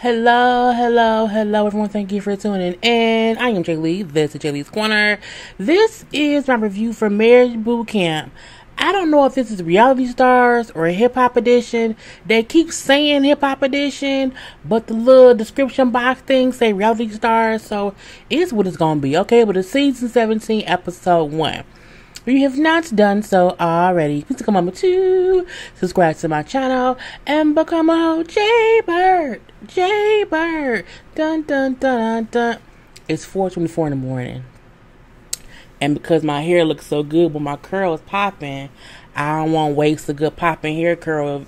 Hello, everyone. Thank you for tuning in. I am Lee. This is JLeesCorner. This is my review for Marriage Boot Camp. I don't know if this is reality stars or a hip hop edition. They keep saying hip hop edition, but the little description box thing say reality stars, so it's what it's gonna be. Okay, but it's season 17, episode 1. If you have not done so already, please take a moment to subscribe to my channel and become a JayBird. JayBird. Dun dun dun dun. It's 4:24 in the morning. And because my hair looks so good when my curl is popping, I don't want to waste a good popping hair curl,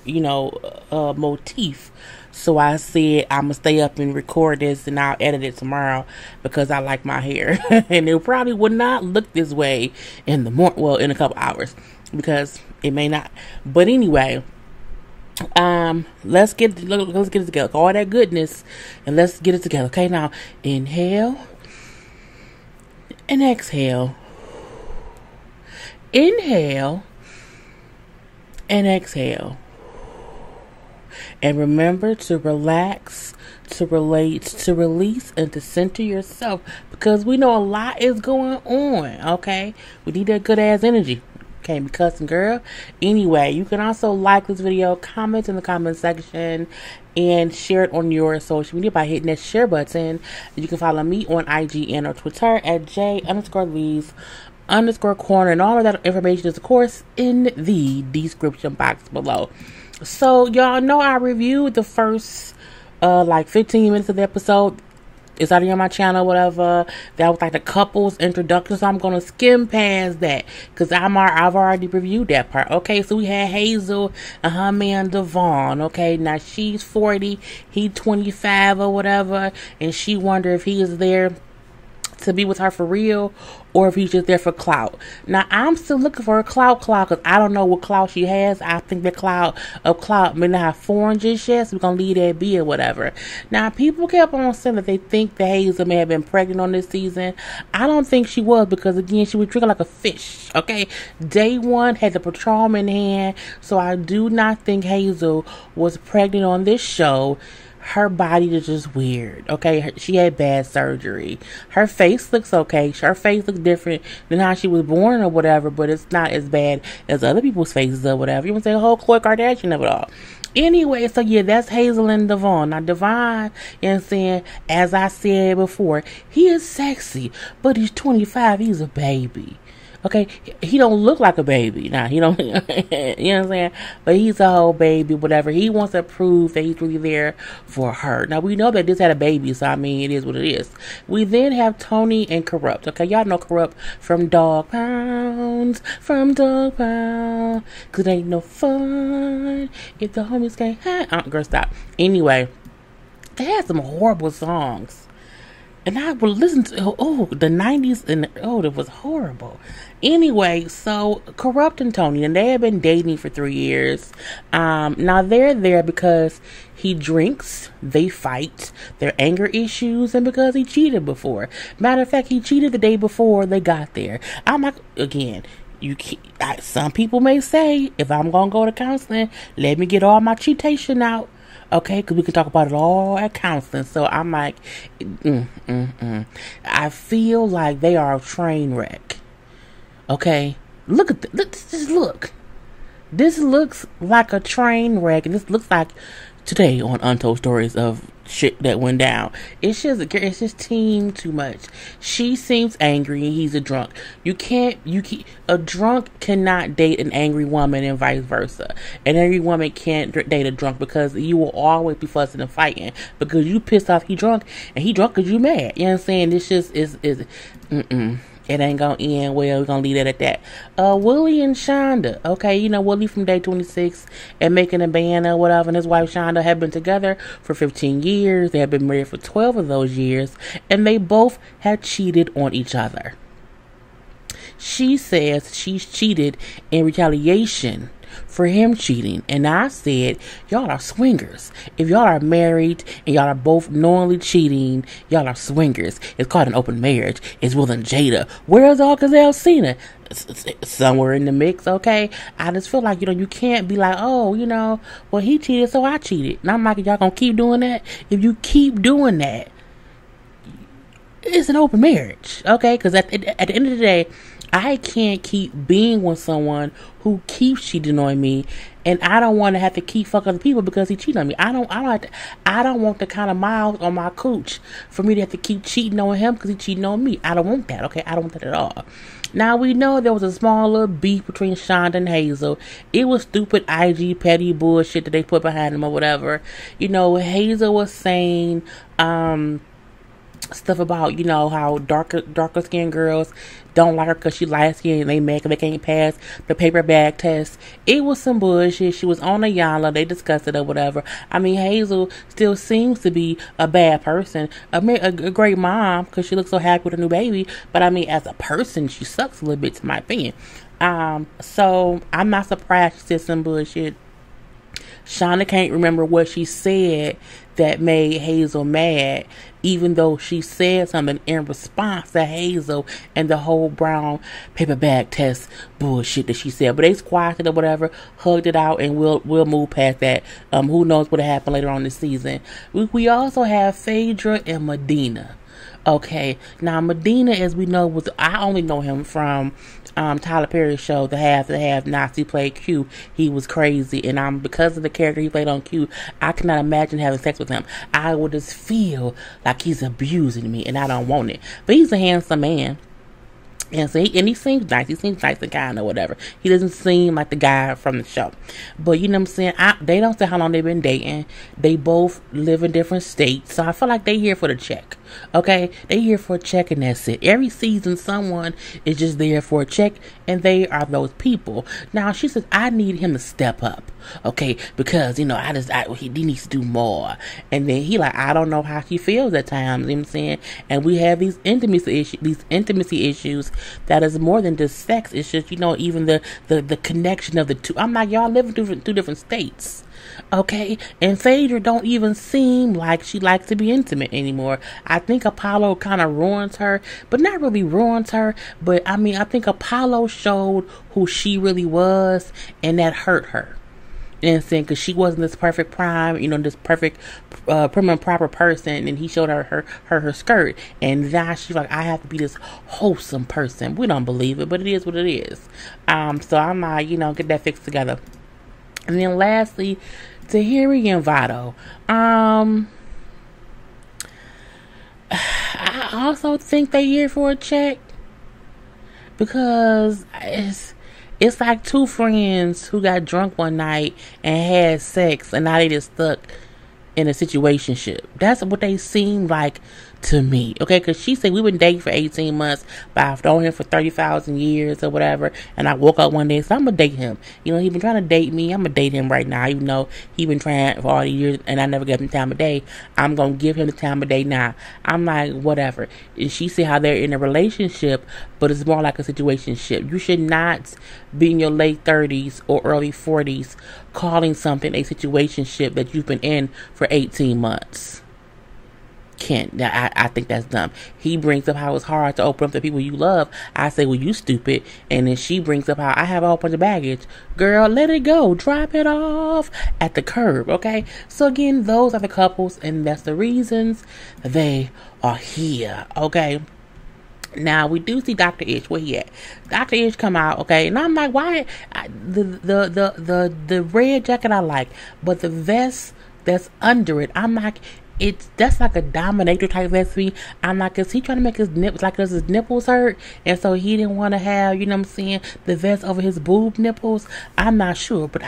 motif. So I said I'm going to stay up and record this and I'll edit it tomorrow because I like my hair. And it probably would not look this way in the morning, well, in a couple hours, because it may not. But anyway, let's get it together. All that goodness, and let's get it together. Okay, now inhale and exhale. Inhale and exhale. And remember to relax, to relate, to release, and to center yourself, because we know a lot is going on, okay? We need that good ass energy. Can't be cussing, girl. Anyway, you can also like this video, comment in the comment section, and share it on your social media by hitting that share button. You can follow me on IG and or Twitter at J_Lees_Corner, and all of that information is, of course, in the description box below. So, y'all know I reviewed the first, 15 minutes of the episode. It's already on my channel, whatever. That was like the couple's introduction, so I'm going to skim past that, because I've already reviewed that part. Okay, so we had Hazel and her man Devon. Okay, now she's 40, he 25 or whatever, and she wondered if he is there to be with her for real, or if he's just there for clout. Now, I'm still looking for a clout, because I don't know what clout she has. I think the clout may not have formed just yet, so we're going to leave that be or whatever. Now, people kept on saying that they think that Hazel may have been pregnant on this season. I don't think she was, because, again, she was drinking like a fish, okay? Day one had the Patron in hand, so I do not think Hazel was pregnant on this show. Her body is just weird, okay? She had bad surgery. Her face looks okay. Her face looks different than how she was born or whatever, but it's not as bad as other people's faces or whatever. You want to say, whole Khloe Kardashian of it all. Anyway, so yeah, that's Hazel and Devon. Now, Devon, you know what I'm saying, as I said before, he is sexy, but he's 25. He's a baby. Okay, he don't look like a baby. Now, he don't, you know what I'm saying? But he's a whole baby, whatever. He wants to prove that he's really there for her. Now, we know that this had a baby, so, I mean, it is what it is. We then have Tony and Corrupt. Okay, y'all know Corrupt from Dog Pounds, because it ain't no fun if the homies can't have. Girl, stop. Anyway, they had some horrible songs. And I would listen to, the 90s, and it was horrible. Anyway, so Corrupt and Tony, and they have been dating for 3 years. Now they're there because he drinks, they fight, their anger issues, and because he cheated before. Matter of fact, he cheated the day before they got there. I'm like, again, some people may say, if I'm going to go to counseling, let me get all my cheatation out. Okay, because we can talk about it all at counseling. So I'm like, I feel like they are a train wreck. Okay, look at this. Look. This looks like a train wreck. And this looks like today on Untold Stories of shit that went down. It's just team too much. She seems angry and he's a drunk. A drunk cannot date an angry woman and vice versa. An angry woman can't date a drunk, because you will always be fussing and fighting because you pissed off he drunk, and he drunk because you mad. You know what I'm saying? This just is it ain't gonna end well. We're gonna leave it at that. Willie and Shonda. Okay, you know, Willie from Day 26 and Making a Band or whatever, and his wife Shonda have been together for 15 years. They have been married for 12 of those years, and they both have cheated on each other. She says she's cheated in retaliation for him cheating. And I said, y'all are swingers. If y'all are married and y'all are both knowingly cheating, y'all are swingers. It's called an open marriage. It's Will and Jada. Where's Alcazar Cena? Somewhere in the mix, okay? I just feel like, you can't be like, oh, well, he cheated, so I cheated. And I'm like, y'all gonna keep doing that? If you keep doing that, it's an open marriage, okay? Because at the end of the day, I can't keep being with someone who keeps cheating on me, and I don't want to have to keep fucking other people because he cheated on me. I don't want the kind of miles on my cooch for me to have to keep cheating on him because he cheating on me. I don't want that, okay? I don't want that at all. Now, we know there was a small little beef between Shonda and Hazel. It was stupid IG petty bullshit that they put behind them or whatever. Hazel was saying, stuff about, how darker skinned girls don't like her because she light skinned and they mad because they can't pass the paper bag test. It was some bullshit. She was on a Yala. They discussed it or whatever. I mean, Hazel still seems to be a bad person. A great mom because she looks so happy with her new baby. But I mean, as a person, she sucks a little bit, to my opinion. So I'm not surprised she said some bullshit. Shonda can't remember what she said that made Hazel mad, even though she said something in response to Hazel and the whole brown paper bag test bullshit that she said. But they squashed it or whatever, hugged it out, and we'll move past that. Who knows what'll happen later on this season. We also have Phaedra and Medina. Okay, now Medina, as we know, I only know him from Tyler Perry's show, The Have Nots. He played Q. He was crazy, and because of the character he played on Q, I cannot imagine having sex with him. I would just feel like he's abusing me, and I don't want it. But he's a handsome man. And so he seems nice. He seems nice and kind or whatever. He doesn't seem like the guy from the show. But you know what I'm saying? They don't say how long they've been dating. They both live in different states. So I feel like they here for the check. Okay? They here for a check and that's it. Every season someone is just there for a check and they are those people. Now she says, I need him to step up. Okay? Because, he needs to do more. And then he I don't know how he feels at times. You know what I'm saying? And we have these intimacy issues that is more than just sex. It's just, even the connection of the two. I'm like, y'all live in two different states. Okay? And Phaedra don't even seem like she likes to be intimate anymore. I think Apollo kind of ruins her, but not really ruins her. But I mean, I think Apollo showed who she really was, and that hurt her. And saying, because she wasn't this perfect prime, this perfect prim and proper person, and he showed her skirt, and now she's like, I have to be this wholesome person. We don't believe it, but it is what it is. So I'm like, get that fixed together. And then lastly, Tahiri and Vado. I also think they're here for a check, because it's like two friends who got drunk one night and had sex, and now they just stuck in a situationship. That's what they seem like to me. Okay, because she said we've been dating for 18 months, but I've known him for 30,000 years or whatever, and I woke up one day and said, I'm gonna date him. He been trying to date me. I'm gonna date him right now, even though he been trying for all these years and I never gave him time of day. I'm gonna give him the time of day now. I'm like, whatever. And she said how they're in a relationship, but it's more like a situationship. You should not be in your late 30s or early 40s calling something a situationship that you've been in for 18 months. I think that's dumb. He brings up how it's hard to open up to people you love. I say, well, you stupid. And then she brings up how I have a whole bunch of baggage. Girl, let it go. Drop it off at the curb, okay? So again, those are the couples, and that's the reasons they are here, okay? Now, we do see Dr. Ish. Where he at? Dr. Ish come out, okay? And I'm like, why? The red jacket I like, but the vest that's under it, I'm like, that's like a dominator type vest for me. I'm like, is he trying to make his nipples, does his nipples hurt? And so he didn't want to have, the vest over his boob nipples? I'm not sure, but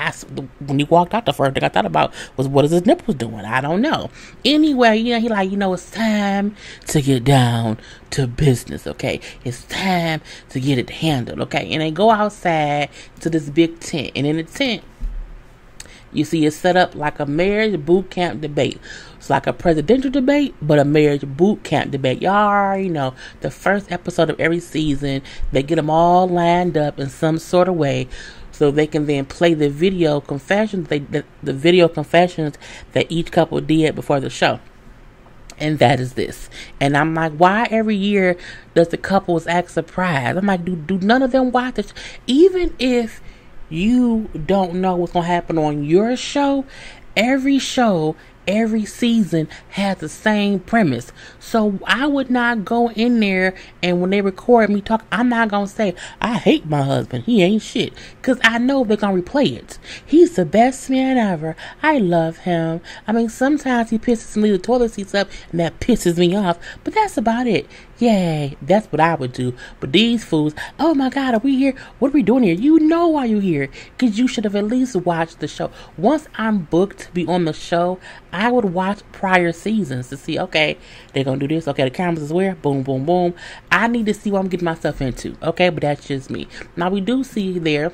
when he walked out, the first thing I thought about was, what is his nipples doing? I don't know. Anyway, he it's time to get down to business, okay? It's time to get it handled, okay? And they go outside to this big tent, and in the tent, you see it's set up like a marriage boot camp debate. It's like a presidential debate, but a marriage boot camp debate. Y'all already know the first episode of every season, they get them all lined up in some sort of way so they can then play the video confessions. The video confessions that each couple did before the show. And that is this. And I'm like, why every year does the couples act surprised? I'm like, do none of them watch this? Even if you don't know what's going to happen on your show, every show, every season has the same premise. So I would not go in there and when they record me talk, I'm not going to say, I hate my husband. He ain't shit. Because I know they're going to replay it. He's the best man ever. I love him. I mean, sometimes he pisses me the toilet seats up and that pisses me off. But that's about it. Yay. That's what I would do. But these fools, oh my God, are we here? What are we doing here? You know why you're here. Because you should have at least watched the show. Once I'm booked to be on the show, I would watch prior seasons to see, okay, they're going to do this. Okay, the cameras is where? Boom, boom, boom. I need to see what I'm getting myself into. Okay, but that's just me. Now, we do see there,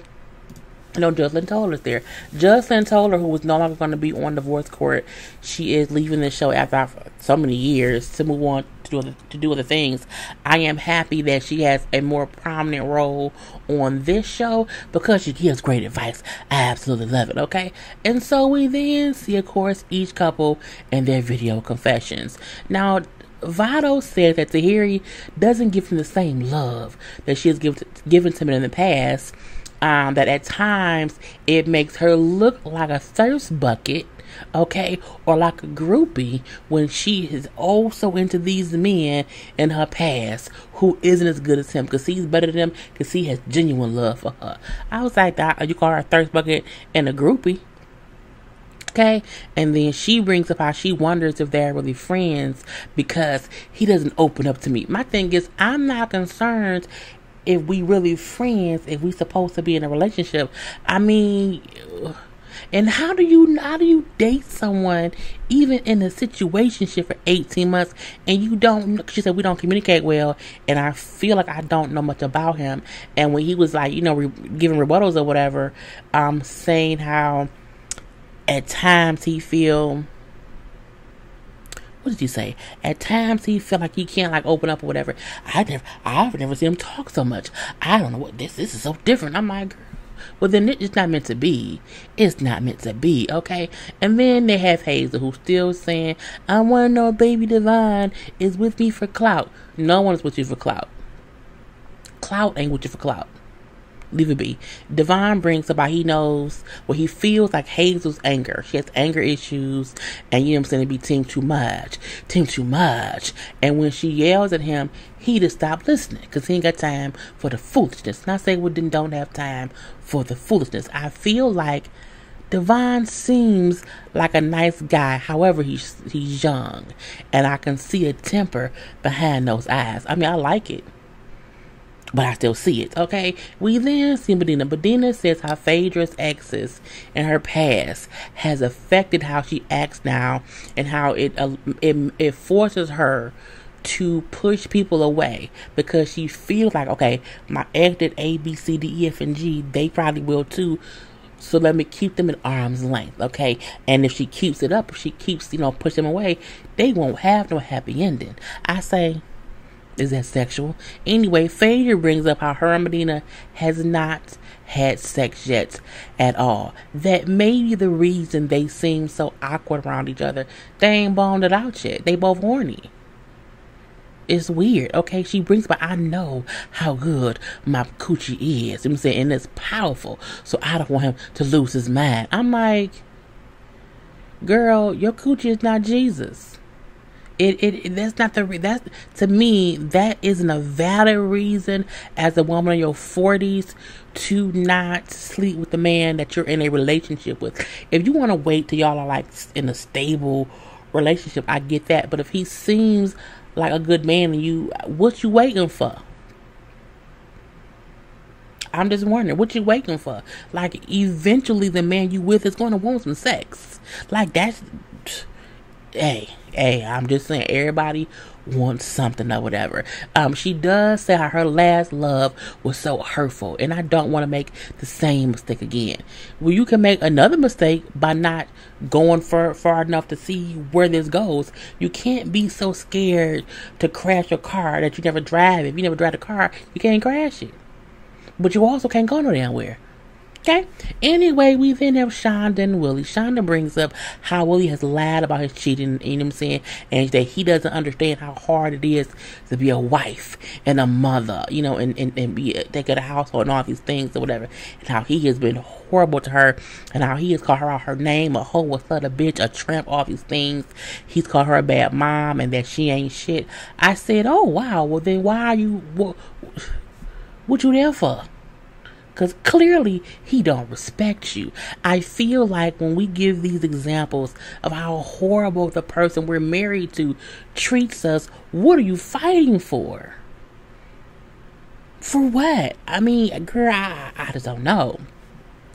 Jocelyn Toller's there. Jocelyn Toller, who was no longer going to be on Divorce Court, she is leaving the show after so many years to move on to do other things. I am happy that she has a more prominent role on this show because she gives great advice. I absolutely love it, okay? And so we then see, of course, each couple and their video confessions. Now, Vado said that Tahiri doesn't give him the same love that she has given to him in the past. That at times it makes her look like a thirst bucket, okay, or like a groupie when she is oh so into these men in her past who isn't as good as him because he's better than him because he has genuine love for her. I was like, you call her a thirst bucket and a groupie? Okay, and then she brings up how she wonders if they're really friends because he doesn't open up to me. My thing is, I'm not concerned if we really friends, if we supposed to be in a relationship. I mean, and how do you date someone even in a situationship for 18 months and you don't? She said we don't communicate well, and I feel like I don't know much about him. And when he was like, giving rebuttals or whatever, saying how at times he feel. What did you say? At times he felt like he can't like open up or whatever. I've never seen him talk so much. I don't know what this is so different. I'm like, girl, well then it's not meant to be. It's not meant to be, okay? And then they have Hazel who's still saying, I want to know if Baby Divine is with me for clout. No one is with you for clout. Clout ain't with you for clout. Leave it be. Devon brings up how he knows what he feels like Hazel's anger. She has anger issues, and you know what I'm saying, it be team too much. And when she yells at him, he just stop listening because he ain't got time for the foolishness. Not saying we don't have time for the foolishness. I feel like Devon seems like a nice guy. However, he's young, and I can see a temper behind those eyes. I mean, I like it, but I still see it, okay? We then see Medina. Medina says how Phaedra's exes in her past has affected how she acts now and how it forces her to push people away because she feels like, okay, my ex did A, B, C, D, E, F, and G. They probably will too. So let me keep them at arm's length, okay? And if she keeps it up, if she keeps, pushing them away, they won't have no happy ending. I say, is that sexual? Anyway, Phaedra brings up how her and Medina has not had sex yet at all. That may be the reason they seem so awkward around each other. They ain't boned it out yet. They both horny. It's weird, okay? She brings up, I know how good my coochie is. You know what I'm saying? And it's powerful. So I don't want him to lose his mind. I'm like, girl, your coochie is not Jesus. That's not that's to me, that isn't a valid reason as a woman in your 40s to not sleep with the man that you're in a relationship with. If you want to wait till y'all are like in a stable relationship, I get that. But if he seems like a good man and what you waiting for? I'm just wondering, what you waiting for? Like, eventually the man you with is going to want some sex. Like, that's, hey, I'm just saying, everybody wants something or whatever. She does say how her last love was so hurtful, and I don't want to make the same mistake again. Well, you can make another mistake by not going far enough to see where this goes. You can't be so scared to crash your car that you never drive. If you never drive a car, you can't crash it. But you also can't go no damn where. Okay. Anyway, we then have Shonda and Willie. Shonda brings up how Willie has lied about his cheating, you know what I'm saying? And that he doesn't understand how hard it is to be a wife and a mother, you know, and be take care of the household and all these things or whatever. And how he has been horrible to her, and how he has called her out her name, a hoe, a slut, a bitch, a tramp, all these things. He's called her a bad mom and that she ain't shit. I said, oh wow, well then why are you, what you there for? Because clearly he don't respect you. I feel like when we give these examples of how horrible the person we're married to treats us, what are you fighting for? For what? I mean, girl, I just don't know.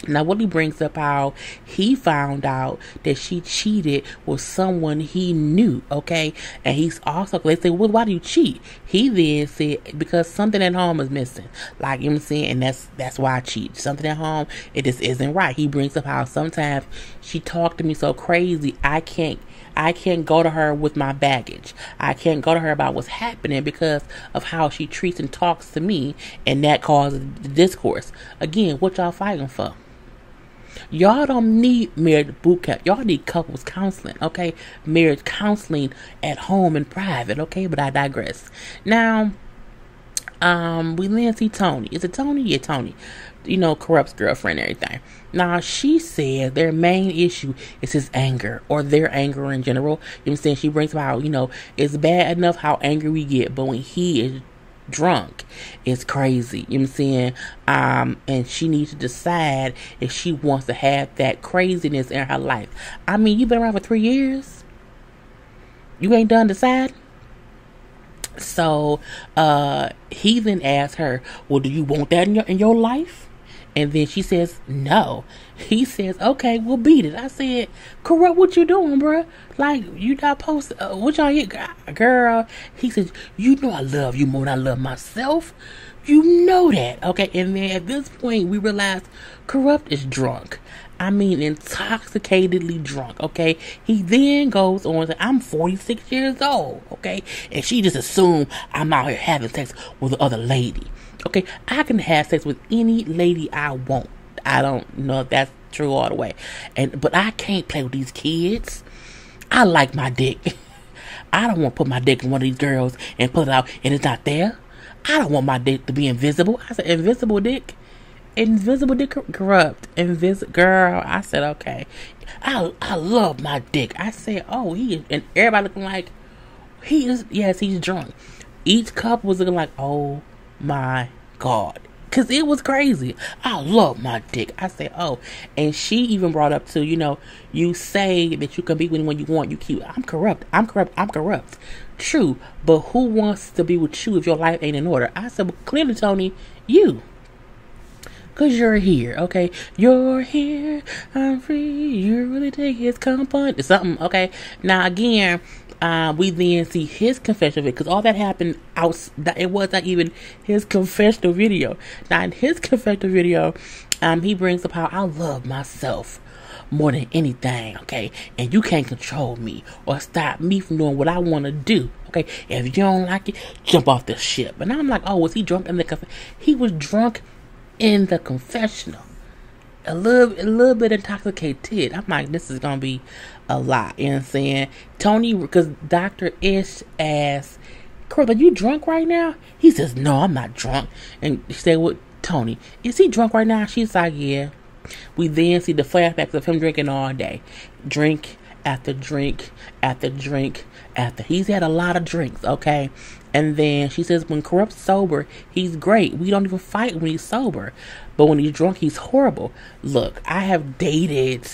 Now, Willie brings up how he found out that she cheated with someone he knew, okay? And he's also, they say, well, why do you cheat? He then said, because something at home is missing. Like, you know what I'm saying? And that's why I cheat. Something at home, it just isn't right. He brings up how sometimes she talked to me so crazy, I can't go to her with my baggage. I can't go to her about what's happening because of how she treats and talks to me, and that causes the discourse. Again, what y'all fighting for? Y'all don't need marriage boot camp. Y'all need couples counseling, okay? Marriage counseling at home in private, okay? But I digress. Now, we then see Tony. Is it Tony? Yeah, Tony. You know, Corrupt's girlfriend and everything. Now, she said their main issue is his anger, or their anger in general. You know what I'm saying? She brings up how, you know, it's bad enough how angry we get, but when he is drunk, it's crazy. You know what I'm saying? And she needs to decide if she wants to have that craziness in her life. I mean, you've been around for 3 years. You ain't done deciding. So, he then asks her, well, do you want that in your life? And then she says, no. He says, okay, we'll beat it. I said, Corrupt, what you doing, bruh? Like, you not supposed to, what y'all here, girl? He says, you know I love you more than I love myself. You know that, okay? And then at this point, we realize Corrupt is drunk. I mean, intoxicatedly drunk, okay? He then goes on to, I'm 46 years old, okay? And she just assumed I'm out here having sex with the other lady. Okay, I can have sex with any lady I want. I don't know if that's true all the way. But I can't play with these kids. I like my dick. I don't want to put my dick in one of these girls and put it out and it's not there. I don't want my dick to be invisible. I said, invisible dick? Invisible dick? Corrupt. Girl, I said, okay. I love my dick. I said, oh, he is. And everybody looking like, he is, yes, he's drunk. Each couple was looking like, oh my God, because it was crazy. I love my dick. I said, oh, and she even brought up too, you know, you say that you can be with anyone you want, you keep, I'm corrupt. True, but who wants to be with you if your life ain't in order? I said, well, clearly, Tony, you. Because you're here, okay? You're here, I'm free, you really take his company. It's something, okay? Now, again, we then see his confession video, because all that happened it was not even his confessional video. Now, in his confessional video, he brings up how I love myself more than anything, okay? And you can't control me or stop me from doing what I want to do, okay? If you don't like it, jump off the ship. And I'm like, oh, was he drunk in the confessional? He was drunk in the confessional. A little bit intoxicated. I'm like, this is gonna be a lot. You know what I'm saying? Tony, because Dr. Ish asked, Carl, are you drunk right now? He says, no, I'm not drunk. And she said, well, Tony, is he drunk right now? She's like, yeah. We then see the flashbacks of him drinking all day. Drink after drink after drink after. He's had a lot of drinks, okay? And then she says, when Corrupt's sober, he's great. We don't even fight when he's sober. But when he's drunk, he's horrible. Look, I have dated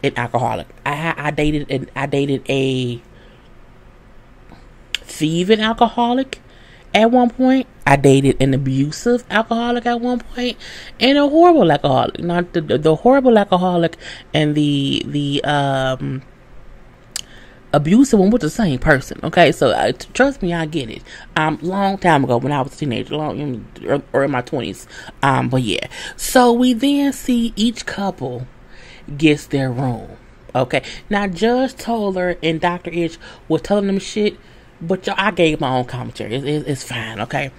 an alcoholic. I dated a thieving alcoholic at one point. I dated an abusive alcoholic at one point, and a horrible alcoholic. Not the horrible alcoholic and the abusive one was the same person. Okay, so trust me, I get it. Long time ago when I was a teenager, or in my 20s. But yeah. So we then see each couple gets their room. Okay. Now Judge Toller and Dr. Itch was telling them shit. But y'all, I gave my own commentary. It's fine, okay?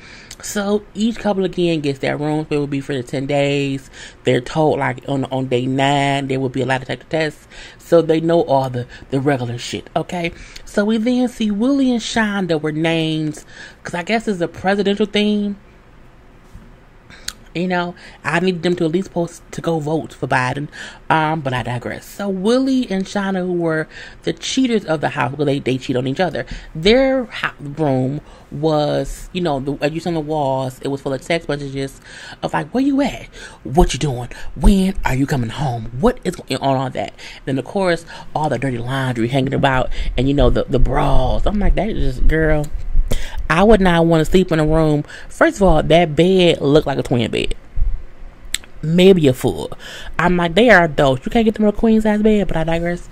So each couple again gets their rooms. It will be for the 10 days. They're told like on day 9 there will be a lot of take the tests, so they know all the regular shit. Okay, so we then see Willie and Shonda were named because I guess it's a presidential theme. You know, I need them to at least post to go vote for Biden. But I digress. So Willie and Shauna, who were the cheaters of the house, well, they cheat on each other. Their room was, you know, as you see on the walls, it was full of text messages of like, where you at? What you doing? When are you coming home? What is going on? All that. Then of course, all the dirty laundry hanging about, and you know the bras. I'm like, that is just, girl. I would not want to sleep in a room. First of all, that bed looked like a twin bed. Maybe a full. I'm like, they are adults. You can't get them a queen size bed, but I digress.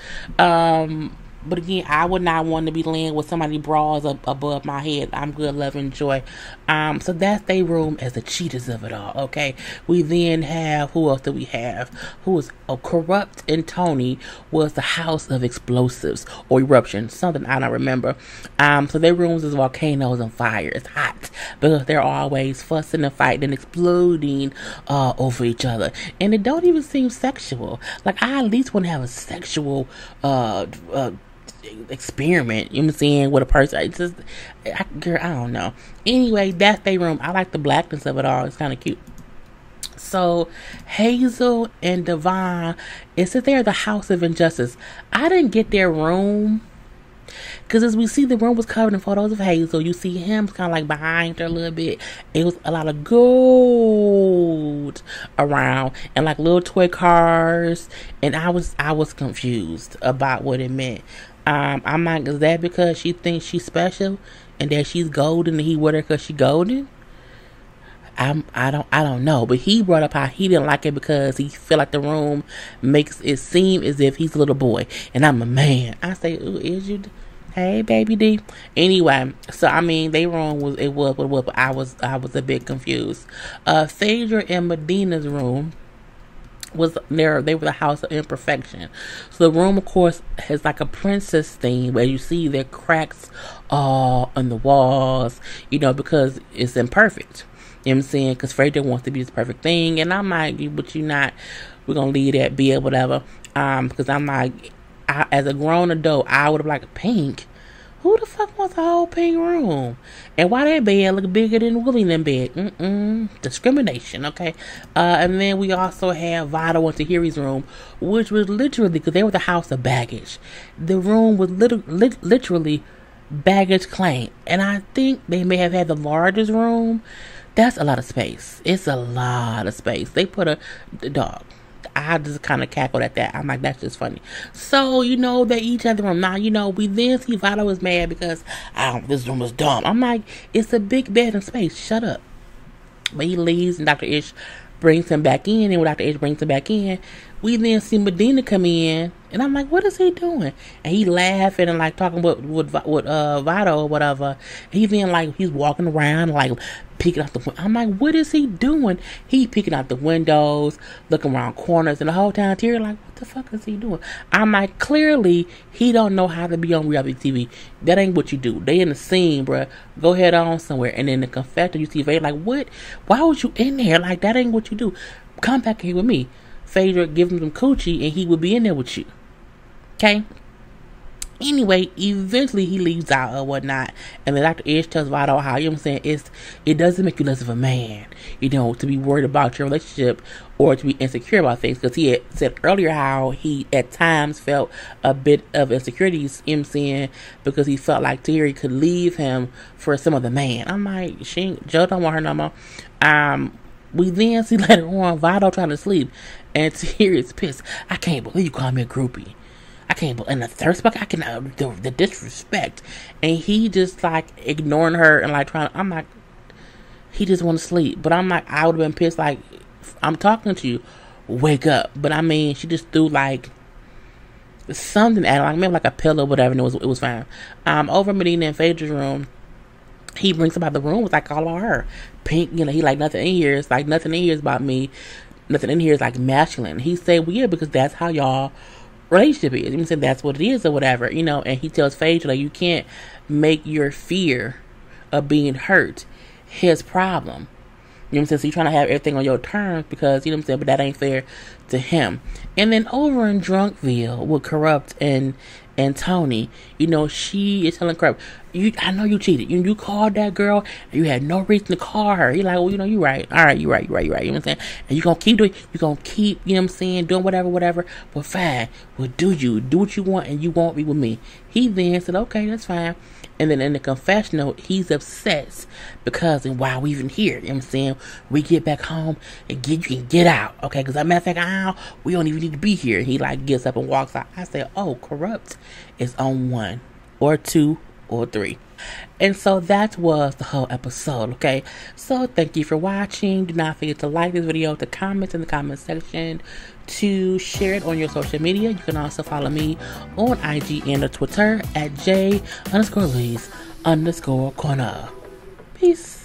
But again, I would not want to be laying with somebody bras up above my head. I'm good, love, and joy. So that's their room as the cheaters of it all, okay? We then have, who else do we have? Who was Corrupt and Tony was the house of explosives or eruptions, something I don't remember. So their rooms is volcanoes and fire. It's hot because they're always fussing and fighting and exploding over each other. And it don't even seem sexual. Like, I at least want to have a sexual experiment, you know what I'm saying, with a person. It's just, girl, I don't know. Anyway, that's their room. I like the blackness of it all. It's kind of cute. So Hazel and Devon, it says they're the house of injustice. I didn't get their room because as we see, the room was covered in photos of Hazel. You see him kind of like behind her a little bit. It was a lot of gold around and like little toy cars, and I was confused about what it meant. I'm like, is that because she thinks she's special and that she's golden and he with her because she golden? I don't know, but he brought up how he didn't like it because he feel like the room makes it seem as if he's a little boy and I'm a man. I say, ooh, is you? Hey, baby D. Anyway, so I mean, they room was what it was, but I was a bit confused. Phaedra and Medina's room was there. They were the house of imperfection. So the room, of course, has like a princess theme where you see there cracks all on the walls, you know, because it's imperfect. You know what I'm saying? Because Phaedra wants to be this perfect thing, and I'm like, but you not. We're gonna leave that be or whatever. Because I'm like, as a grown adult, I would have liked pink. Who the fuck wants a whole pink room? And why that bed look bigger than Willie in bed? Discrimination, okay? And then we also have Vado and Tahiri's room, which was literally, because they were the house of baggage. The room was literally baggage claim. And I think they may have had the largest room. That's a lot of space. It's a lot of space. They put a dog. I just kind of cackled at that. I'm like, that's just funny. So, you know, they each had the room. Now, you know, we then see Vado was mad because, this room was dumb. I'm like, it's a big bed and space. Shut up. But he leaves and Dr. Ish brings him back in. And when Dr. Ish brings him back in, we then see Medina come in. And I'm like, what is he doing? And he laughing and like talking with Vado or whatever. He then like, he's walking around like peeking out the window. I'm like, what is he doing? He peeking out the windows, looking around corners, and the whole time here like, what the fuck is he doing? I'm like, clearly he don't know how to be on reality TV. That ain't what you do. They in the scene, bruh. Go head on somewhere. And then the confession, you see Vade like, what? Why was you in there? Like, that ain't what you do. Come back here with me. Phaedra give him some coochie and he would be in there with you. Okay? Anyway, eventually he leaves out or whatnot, and then Dr. Ish tells Vado how, you know what I'm saying, it doesn't make you less of a man, you know, to be worried about your relationship or to be insecure about things, because he had said earlier how he at times felt a bit of insecurities, you know what I'm saying, because he felt like Tahiri could leave him for some other man. I'm like, Joe don't want her no more. We then see later on Vado trying to sleep, and Tahiri is pissed. I can't believe you call me a groupie. I can't believe, and the third spot, I can, the disrespect, and he just like ignoring her and like trying. I'm like, he just want to sleep, but I'm like, I would have been pissed. Like, I'm talking to you, wake up. But I mean, she just threw like something at her, like maybe like a pillow, or whatever, and it was fine. Over Medina and Phaedra's room, he brings about the room was like all about her, pink. You know, he like nothing in here. It's like nothing in here is about me. Nothing in here is like masculine. He said, well, yeah, because that's how y'all relationship is. You know, saying that's what it is or whatever, you know. And he tells Phaedra, like, you can't make your fear of being hurt his problem. You know what I'm saying? So you're trying to have everything on your terms because, you know what I'm saying, but that ain't fair to him. And then over in Drunkville with Corrupt and Tony, you know, she is telling Corrupt, I know you cheated. You called that girl and you had no reason to call her. You're like, well, you know, you're right. All right, you're right. You know what I'm saying? And you're going to keep doing, you know what I'm saying, doing whatever. But fine. Well, do what you want and you won't be with me. He then said, okay, that's fine. And then in the confessional, he's upset because, and while we even here, you know what I'm saying, we get back home and you can get out, okay? Because as a matter of fact, we don't even need to be here. And he like gets up and walks out. I say, oh, Corrupt is on 1 or 2 or 3. And so that was the whole episode, okay? So thank you for watching. Do not forget to like this video, to comment in the comment section, to share it on your social media. You can also follow me on IG and Twitter at J_Lees_Corner. Peace.